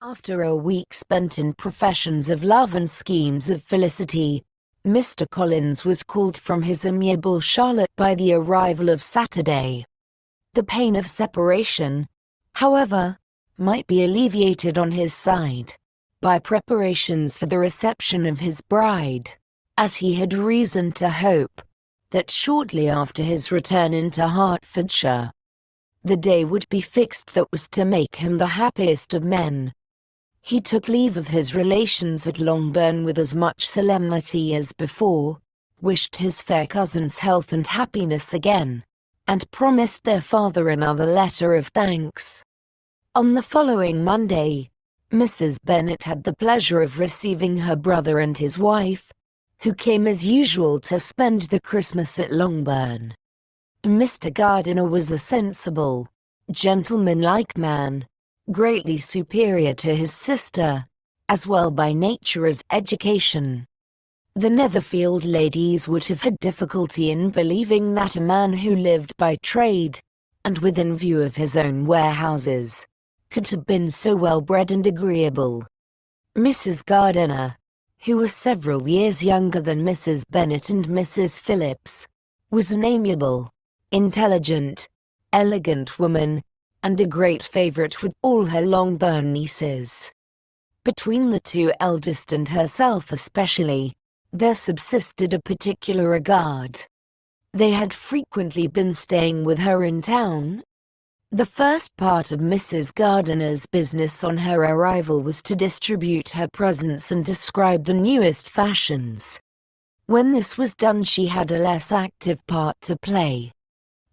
After a week spent in professions of love and schemes of felicity, Mr. Collins was called from his amiable Charlotte by the arrival of Saturday. The pain of separation, however, might be alleviated on his side by preparations for the reception of his bride, as he had reason to hope that shortly after his return into Hertfordshire, the day would be fixed that was to make him the happiest of men. He took leave of his relations at Longbourn with as much solemnity as before, wished his fair cousins health and happiness again, and promised their father another letter of thanks. On the following Monday, Mrs. Bennet had the pleasure of receiving her brother and his wife, who came as usual to spend the Christmas at Longbourn. Mr. Gardiner was a sensible, gentlemanlike man, greatly superior to his sister, as well by nature as education. The Netherfield ladies would have had difficulty in believing that a man who lived by trade, and within view of his own warehouses, could have been so well bred and agreeable. Mrs. Gardiner, who was several years younger than Mrs. Bennet and Mrs. Phillips, was an amiable, intelligent, elegant woman, and a great favourite with all her Longbourn nieces. Between the two eldest and herself especially, there subsisted a particular regard. They had frequently been staying with her in town. The first part of Mrs. Gardiner's business on her arrival was to distribute her presents and describe the newest fashions. When this was done, she had a less active part to play.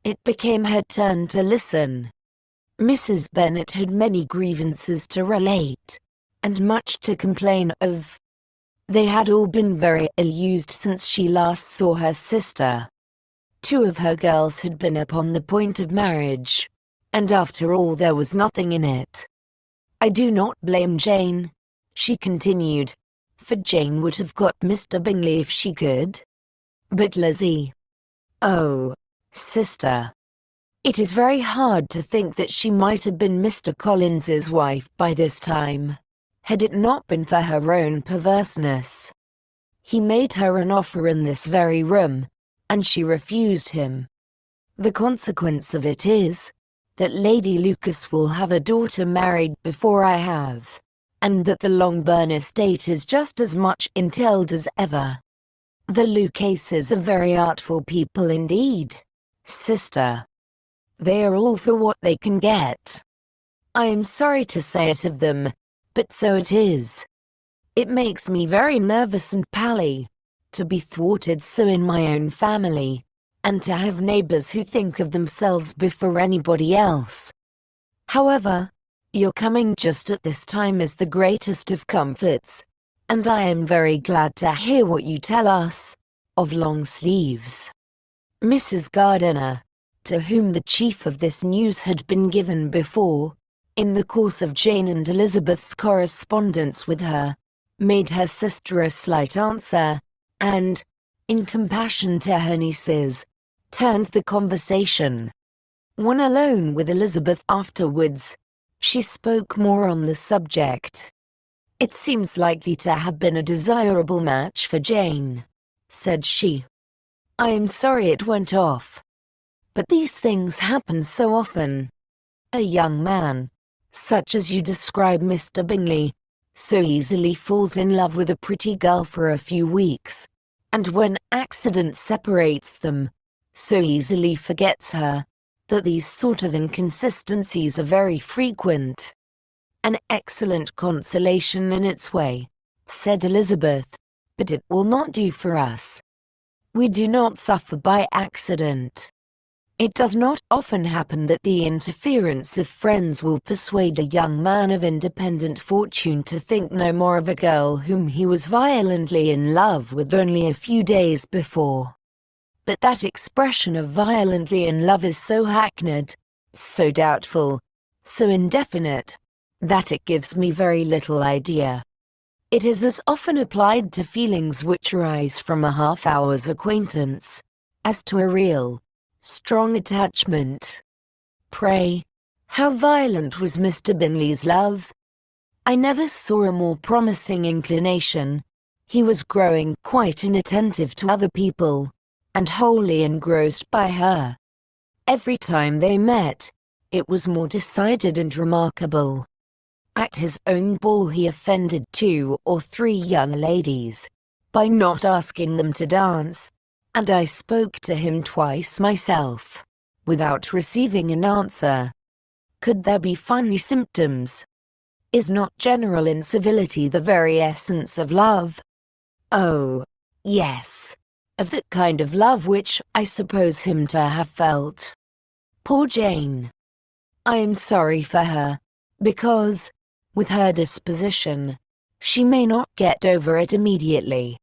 It became her turn to listen. Mrs. Bennet had many grievances to relate, and much to complain of. They had all been very ill-used since she last saw her sister. 2 of her girls had been upon the point of marriage, and after all there was nothing in it. "I do not blame Jane," she continued, "for Jane would have got Mr. Bingley if she could. But Lizzie, oh, sister, it is very hard to think that she might have been Mr. Collins's wife by this time, had it not been for her own perverseness. He made her an offer in this very room, and she refused him. The consequence of it is, that Lady Lucas will have a daughter married before I have, and that the Longbourn estate is just as much entailed as ever. The Lucases are very artful people indeed, sister. They are all for what they can get. I am sorry to say it of them, but so it is. It makes me very nervous and pally, to be thwarted so in my own family, and to have neighbors who think of themselves before anybody else. However, your coming just at this time is the greatest of comforts, and I am very glad to hear what you tell us of long sleeves." Mrs. Gardiner, to whom the chief of this news had been given before, in the course of Jane and Elizabeth's correspondence with her, made her sister a slight answer, and, in compassion to her nieces, turned the conversation. When alone with Elizabeth afterwards, she spoke more on the subject. "It seems likely to have been a desirable match for Jane," said she. "I am sorry it went off. But these things happen so often. A young man, such as you describe Mr. Bingley, so easily falls in love with a pretty girl for a few weeks, and when accident separates them, so easily forgets her, that these sort of inconsistencies are very frequent." "An excellent consolation in its way," said Elizabeth, "but it will not do for us. We do not suffer by accident. It does not often happen that the interference of friends will persuade a young man of independent fortune to think no more of a girl whom he was violently in love with only a few days before. But that expression of violently in love is so hackneyed, so doubtful, so indefinite, that it gives me very little idea. It is as often applied to feelings which arise from a half-hour's acquaintance, as to a real, strong attachment. Pray, how violent was Mr. Bingley's love?" I never saw a more promising inclination. He was growing quite inattentive to other people, and wholly engrossed by her. Every time they met, it was more decided and remarkable. At his own ball he offended 2 or 3 young ladies by not asking them to dance, and I spoke to him twice myself, without receiving an answer. Could there be funny symptoms? Is not general incivility the very essence of love? Oh, yes, of that kind of love which I suppose him to have felt. Poor Jane. I am sorry for her, because, with her disposition, she may not get over it immediately.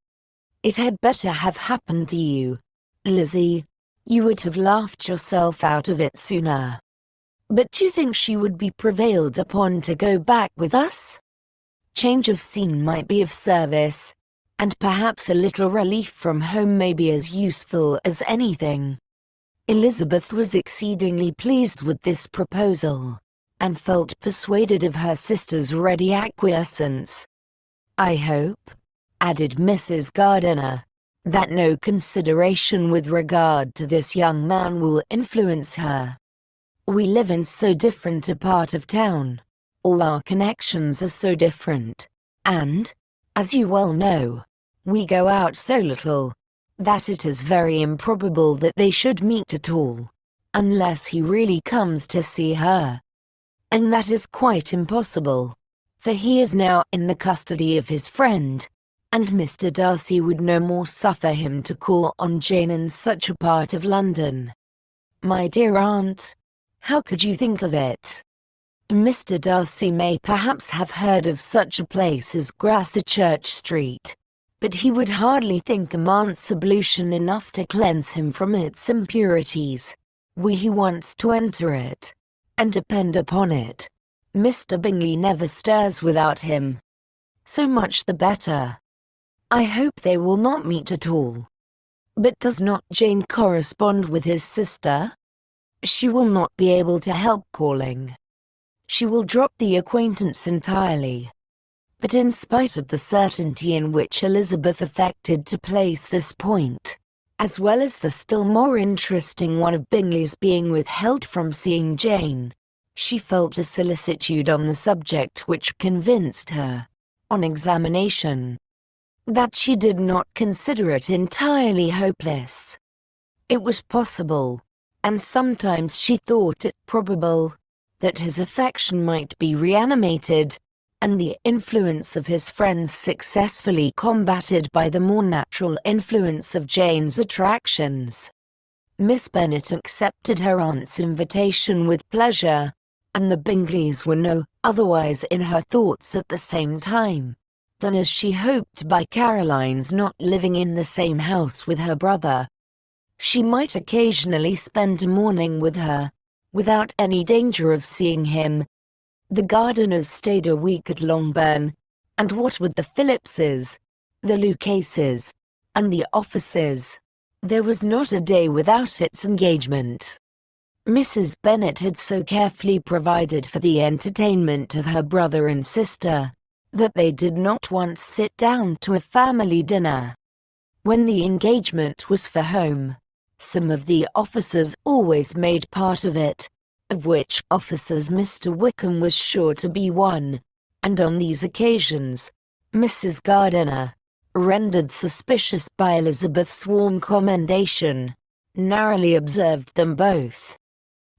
It had better have happened to you, Lizzie. You would have laughed yourself out of it sooner. But do you think she would be prevailed upon to go back with us? Change of scene might be of service, and perhaps a little relief from home may be as useful as anything. Elizabeth was exceedingly pleased with this proposal, and felt persuaded of her sister's ready acquiescence. I hope, added Mrs. Gardiner, that no consideration with regard to this young man will influence her. We live in so different a part of town, all our connections are so different, and, as you well know, we go out so little, that it is very improbable that they should meet at all, unless he really comes to see her. And that is quite impossible, for he is now in the custody of his friend, and Mr. Darcy would no more suffer him to call on Jane in such a part of London. My dear aunt, how could you think of it? Mr. Darcy may perhaps have heard of such a place as Gracechurch Street, but he would hardly think a month's ablution enough to cleanse him from its impurities, were he once to enter it, and depend upon it, Mr. Bingley never stirs without him. So much the better. I hope they will not meet at all. But does not Jane correspond with his sister? She will not be able to help calling. She will drop the acquaintance entirely. But in spite of the certainty in which Elizabeth affected to place this point, as well as the still more interesting one of Bingley's being withheld from seeing Jane, she felt a solicitude on the subject which convinced her, on examination, that she did not consider it entirely hopeless. It was possible, and sometimes she thought it probable, that his affection might be reanimated, and the influence of his friends successfully combated by the more natural influence of Jane's attractions. Miss Bennet accepted her aunt's invitation with pleasure, and the Bingleys were no otherwise in her thoughts at the same time, than as she hoped by Caroline's not living in the same house with her brother. She might occasionally spend a morning with her, without any danger of seeing him. The Gardiners stayed a week at Longbourn, and what with the Phillipses, the Lucases, and the officers, there was not a day without its engagement. Mrs. Bennet had so carefully provided for the entertainment of her brother and sister, that they did not once sit down to a family dinner. When the engagement was for home, some of the officers always made part of it, of which officers Mr. Wickham was sure to be one, and on these occasions, Mrs. Gardiner, rendered suspicious by Elizabeth's warm commendation, narrowly observed them both,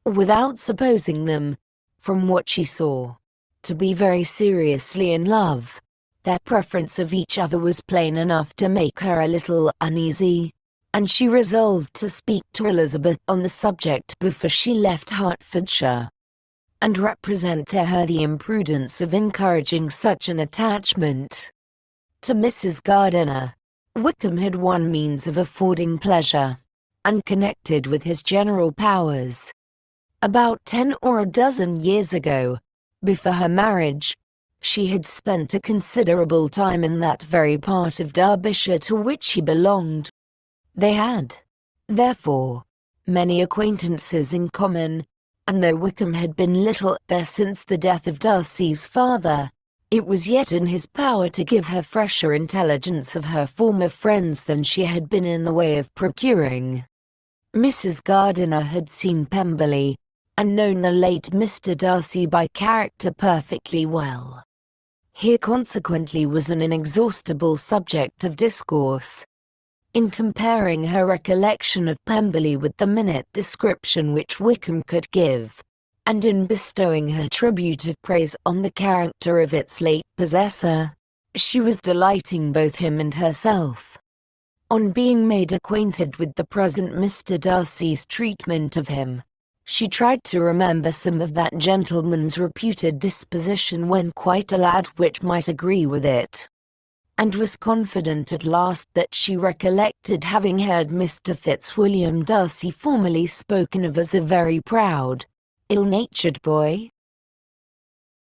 without supposing them, from what she saw, to be very seriously in love. Their preference of each other was plain enough to make her a little uneasy, and she resolved to speak to Elizabeth on the subject before she left Hertfordshire, and represent to her the imprudence of encouraging such an attachment. To Mrs. Gardiner, Wickham had one means of affording pleasure, unconnected with his general powers. About 10 or a dozen years ago, before her marriage, she had spent a considerable time in that very part of Derbyshire to which he belonged. They had, therefore, many acquaintances in common, and though Wickham had been little there since the death of Darcy's father, It was yet in his power to give her fresher intelligence of her former friends than she had been in the way of procuring. Mrs. Gardiner had seen Pemberley, and known the late Mr. Darcy by character perfectly well. Here consequently was an inexhaustible subject of discourse. In comparing her recollection of Pemberley with the minute description which Wickham could give, and in bestowing her tribute of praise on the character of its late possessor, she was delighting both him and herself. On being made acquainted with the present Mr. Darcy's treatment of him, she tried to remember some of that gentleman's reputed disposition when quite a lad which might agree with it, and was confident at last that she recollected having heard Mr. Fitzwilliam Darcy formerly spoken of as a very proud, ill-natured boy.